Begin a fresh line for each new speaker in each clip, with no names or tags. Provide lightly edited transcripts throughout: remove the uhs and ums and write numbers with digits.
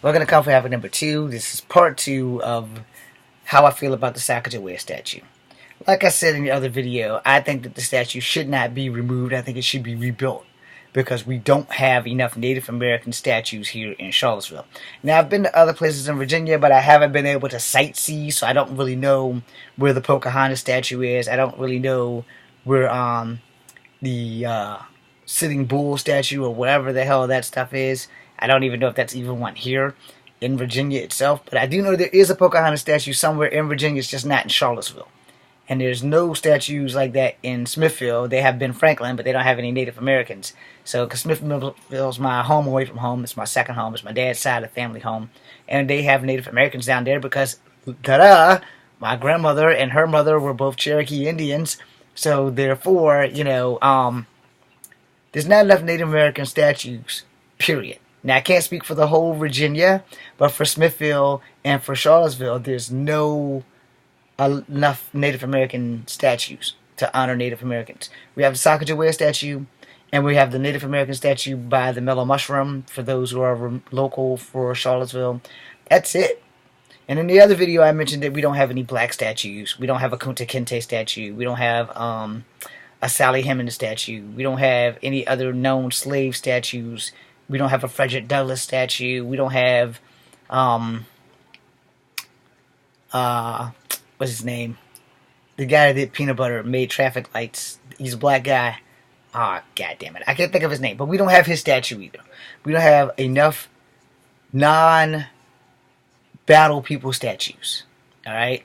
Welcome to Comfort Habit number 2. This is part 2 of how I feel about the Sacagawea statue. Like I said in the other video, I think that the statue should not be removed. I think it should be rebuilt because we don't have enough Native American statues here in Charlottesville. Now, I've been to other places in Virginia, but I haven't been able to sightsee, so I don't really know where the Pocahontas statue is. I don't really know where the Sitting Bull statue or whatever the hell that stuff is. I don't even know if that's even one here in Virginia itself, but I do know there is a Pocahontas statue somewhere in Virginia. It's just not in Charlottesville. And there's no statues like that in Smithfield. They have Ben Franklin, but they don't have any Native Americans. So, because Smithfield's my home away from home, it's my second home, it's my dad's side of the family home, and they have Native Americans down there because, ta-da, my grandmother and her mother were both Cherokee Indians. So, therefore, there's not enough Native American statues, period. Now, I can't speak for the whole Virginia, but for Smithfield and for Charlottesville, there's no enough Native American statues to honor Native Americans. We have the Sacagawea statue, and we have the Native American statue by the Mellow Mushroom, for those who are local for Charlottesville. That's it. And in the other video, I mentioned that we don't have any black statues. We don't have a Kunta Kinte statue. We don't have a Sally Hemings statue. We don't have any other known slave statues. We don't have a Frederick Douglass statue. We don't have, what's his name? The guy that did Peanut Butter, made traffic lights. He's a black guy. Ah, god damn it. I can't think of his name. But we don't have his statue either. We don't have enough non-battle people statues. Alright?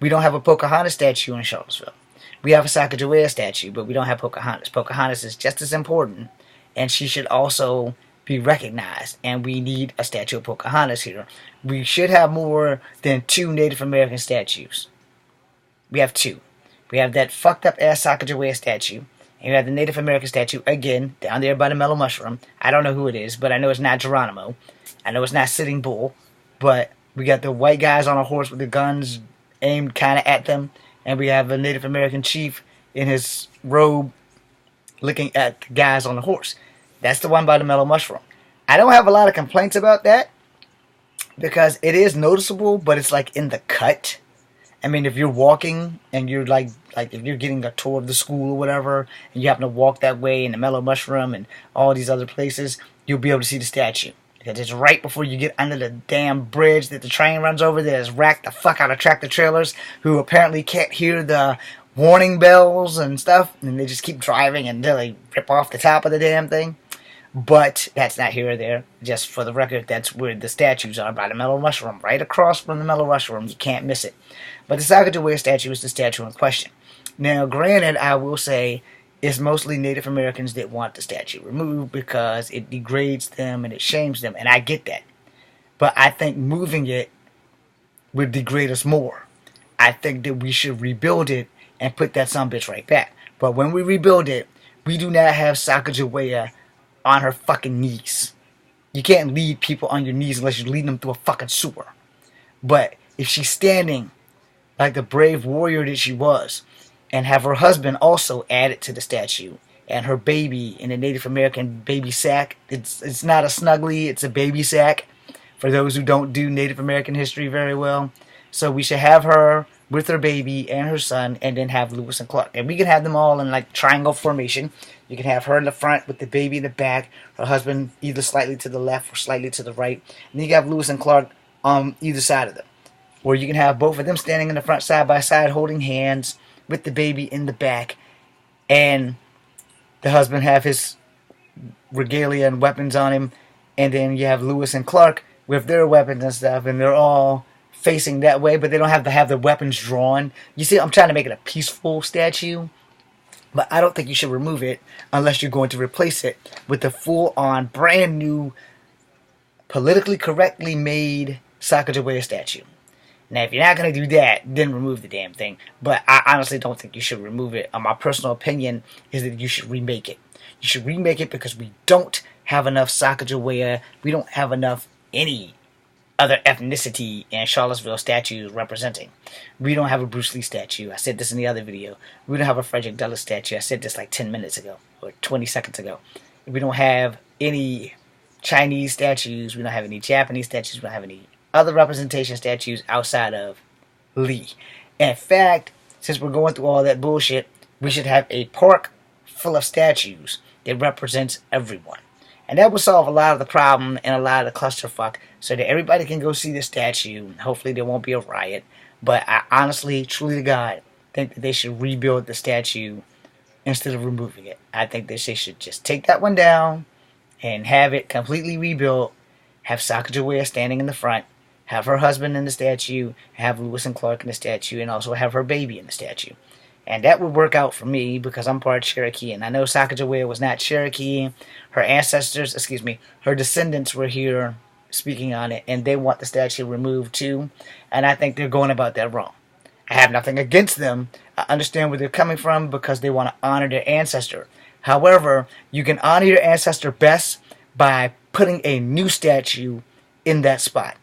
We don't have a Pocahontas statue in Charlottesville. We have a Sacagawea statue, but we don't have Pocahontas. Pocahontas is just as important, and she should also be recognized, and we need a statue of Pocahontas here. We should have more than 2 Native American statues. We have 2. We have that fucked up ass Sacagawea statue, and we have the Native American statue, again, down there by the Mellow Mushroom. I don't know who it is, but I know it's not Geronimo. I know it's not Sitting Bull, but we got the white guys on a horse with the guns aimed kind of at them, and we have a Native American chief in his robe looking at the guys on the horse. That's the one by the Mellow Mushroom. I don't have a lot of complaints about that because it is noticeable, but it's like in the cut. I mean, if you're walking and you're like if you're getting a tour of the school or whatever, and you happen to walk that way in the Mellow Mushroom and all these other places, you'll be able to see the statue. Because it's right before you get under the damn bridge that the train runs over that has racked the fuck out of tractor trailers who apparently can't hear the warning bells and stuff, and they just keep driving until they rip off the top of the damn thing. But that's not here or there. Just for the record, that's where the statues are, by the Mellow Mushroom. Right across from the Mellow Mushroom. You can't miss it. But the Sacagawea statue is the statue in question. Now, granted, I will say it's mostly Native Americans that want the statue removed because it degrades them and it shames them, and I get that. But I think moving it would degrade us more. I think that we should rebuild it and put that sumbitch right back. But when we rebuild it, we do not have Sacagawea on her fucking knees. You can't lead people on your knees unless you're leading them through a fucking sewer. But if she's standing like the brave warrior that she was, and have her husband also added to the statue, and her baby in a Native American baby sack. It's not a snuggly, it's a baby sack, for those who don't do Native American history very well. So we should have her with her baby and her son, and then have Lewis and Clark. And we can have them all in like triangle formation. You can have her in the front with the baby in the back, her husband either slightly to the left or slightly to the right. And then you can have Lewis and Clark on either side of them. Or you can have both of them standing in the front side by side holding hands with the baby in the back, and the husband have his regalia and weapons on him, and then you have Lewis and Clark with their weapons and stuff, and they're all facing that way, but they don't have to have the weapons drawn. You see, I'm trying to make it a peaceful statue, but I don't think you should remove it unless you're going to replace it with the full-on, brand new, politically correctly made Sacagawea statue. Now, if you're not going to do that, then remove the damn thing. But I honestly don't think you should remove it. My personal opinion is that you should remake it. You should remake it because we don't have enough Sacagawea. We don't have enough any other ethnicity in Charlottesville statues representing. We don't have a Bruce Lee statue. I said this in the other video. We don't have a Frederick Douglass statue. I said this like 10 minutes ago or 20 seconds ago. We don't have any Chinese statues. We don't have any Japanese statues. We don't have any other representation statues outside of Lee. In fact, since we're going through all that bullshit, we should have a park full of statues that represents everyone. And that will solve a lot of the problem and a lot of the clusterfuck so that everybody can go see the statue. Hopefully there won't be a riot. But I honestly, truly to God, think that they should rebuild the statue instead of removing it. I think that they should just take that one down and have it completely rebuilt. Have Sacagawea standing in the front. Have her husband in the statue. Have Lewis and Clark in the statue. And also have her baby in the statue. And that would work out for me because I'm part Cherokee. And I know Sacagawea was not Cherokee. Her ancestors, her descendants were here speaking on it. And they want the statue removed too. And I think they're going about that wrong. I have nothing against them. I understand where they're coming from because they want to honor their ancestor. However, you can honor your ancestor best by putting a new statue in that spot.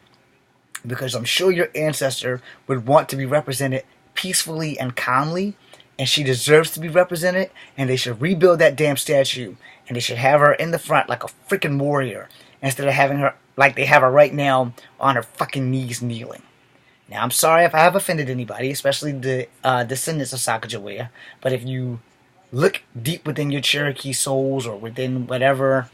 Because I'm sure your ancestor would want to be represented peacefully and calmly. And she deserves to be represented. And they should rebuild that damn statue. And they should have her in the front like a freaking warrior. Instead of having her like they have her right now on her fucking knees kneeling. Now, I'm sorry if I have offended anybody, especially the descendants of Sacagawea. But if you look deep within your Cherokee souls or within whatever,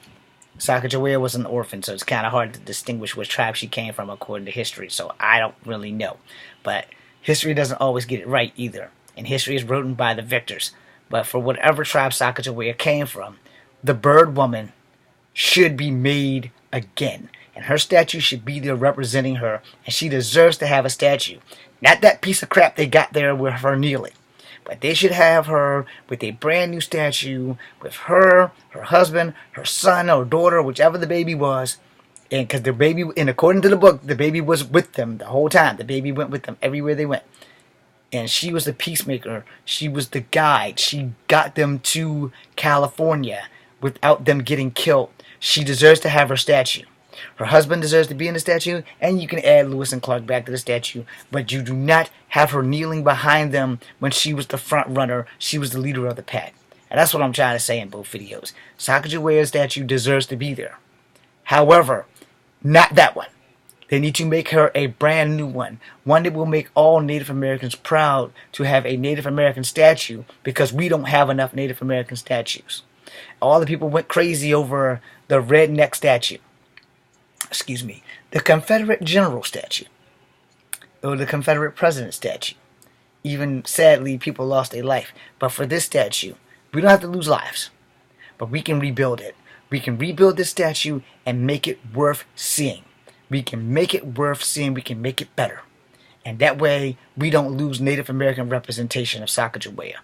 Sacagawea was an orphan, so it's kind of hard to distinguish which tribe she came from according to history. So I don't really know. But history doesn't always get it right either. And history is written by the victors. But for whatever tribe Sacagawea came from, the bird woman should be made again. And her statue should be there representing her. And she deserves to have a statue. Not that piece of crap they got there with her kneeling. But they should have her with a brand new statue with her, her husband, her son or daughter, whichever the baby was. And because the baby, and according to the book, the baby was with them the whole time. The baby went with them everywhere they went. And she was the peacemaker. She was the guide. She got them to California without them getting killed. She deserves to have her statue. Her husband deserves to be in the statue, and you can add Lewis and Clark back to the statue, but you do not have her kneeling behind them when she was the front runner. She was the leader of the pack. And that's what I'm trying to say in both videos. Sacagawea's statue deserves to be there. However, not that one. They need to make her a brand new one. One that will make all Native Americans proud to have a Native American statue because we don't have enough Native American statues. All the people went crazy over the redneck statue. The Confederate General statue. Or the Confederate President statue. Even, sadly, people lost their life. But for this statue, we don't have to lose lives. But we can rebuild it. We can rebuild this statue and make it worth seeing. We can make it worth seeing. We can make it better. And that way, we don't lose Native American representation of Sacagawea.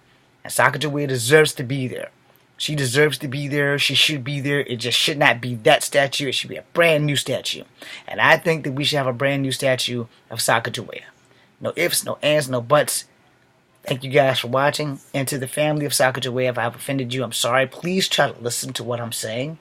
And Sacagawea deserves to be there. She deserves to be there. She should be there. It just should not be that statue. It should be a brand new statue. And I think that we should have a brand new statue of Sacagawea. No ifs, no ands, no buts. Thank you guys for watching. And to the family of Sacagawea, if I've offended you, I'm sorry. Please try to listen to what I'm saying.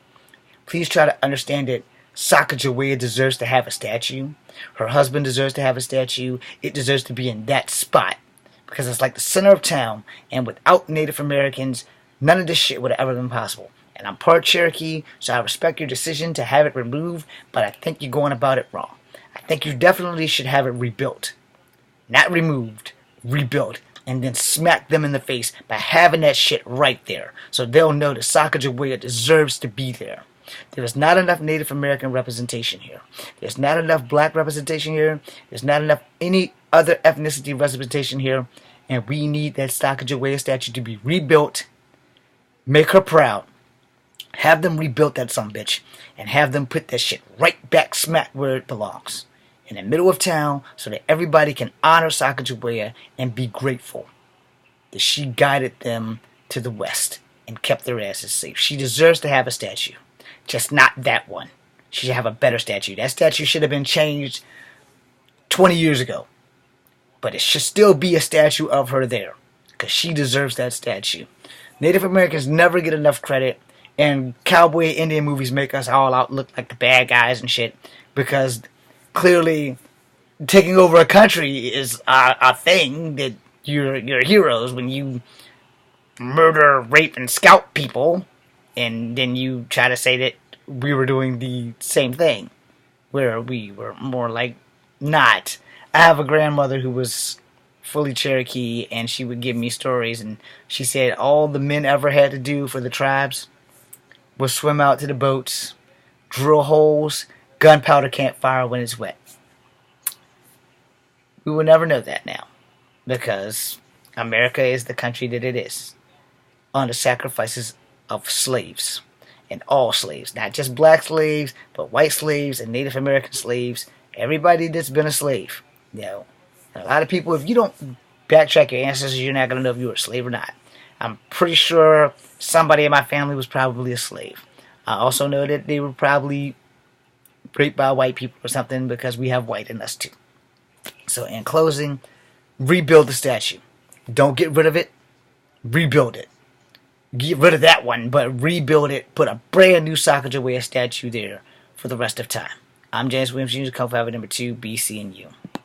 Please try to understand that Sacagawea deserves to have a statue. Her husband deserves to have a statue. It deserves to be in that spot. Because it's like the center of town. And without Native Americans, none of this shit would have ever been possible. And I'm part Cherokee, so I respect your decision to have it removed, but I think you're going about it wrong. I think you definitely should have it rebuilt. Not removed, rebuilt. And then smack them in the face by having that shit right there. So they'll know that Sacagawea deserves to be there. There is not enough Native American representation here. There's not enough black representation here. There's not enough any other ethnicity representation here. And we need that Sacagawea statue to be rebuilt. Make her proud. Have them rebuild that sumbitch. And have them put that shit right back smack where it belongs. In the middle of town. So that everybody can honor Sacagawea and be grateful that she guided them to the west. And kept their asses safe. She deserves to have a statue. Just not that one. She should have a better statue. That statue should have been changed 20 years ago. But it should still be a statue of her there. Because she deserves that statue. Native Americans never get enough credit, and cowboy Indian movies make us all out look like the bad guys and shit, because clearly taking over a country is a thing that you're heroes when you murder, rape, and scalp people, and then you try to say that we were doing the same thing, where we were more like not. I have a grandmother who was fully Cherokee, and she would give me stories, and she said all the men ever had to do for the tribes was swim out to the boats, drill holes, gunpowder can't fire when it's wet. We will never know that now, because America is the country that it is, on the sacrifices of slaves, and all slaves, not just black slaves, but white slaves and Native American slaves, everybody that's been a slave. You know, and a lot of people, if you don't backtrack your ancestors, you're not going to know if you were a slave or not. I'm pretty sure somebody in my family was probably a slave. I also know that they were probably raped by white people or something, because we have white in us too. So in closing, rebuild the statue. Don't get rid of it. Rebuild it. Get rid of that one, but rebuild it. Put a brand new Sacagawea statue there for the rest of time. I'm James Williams Jr., co-founder number 2, BC and U.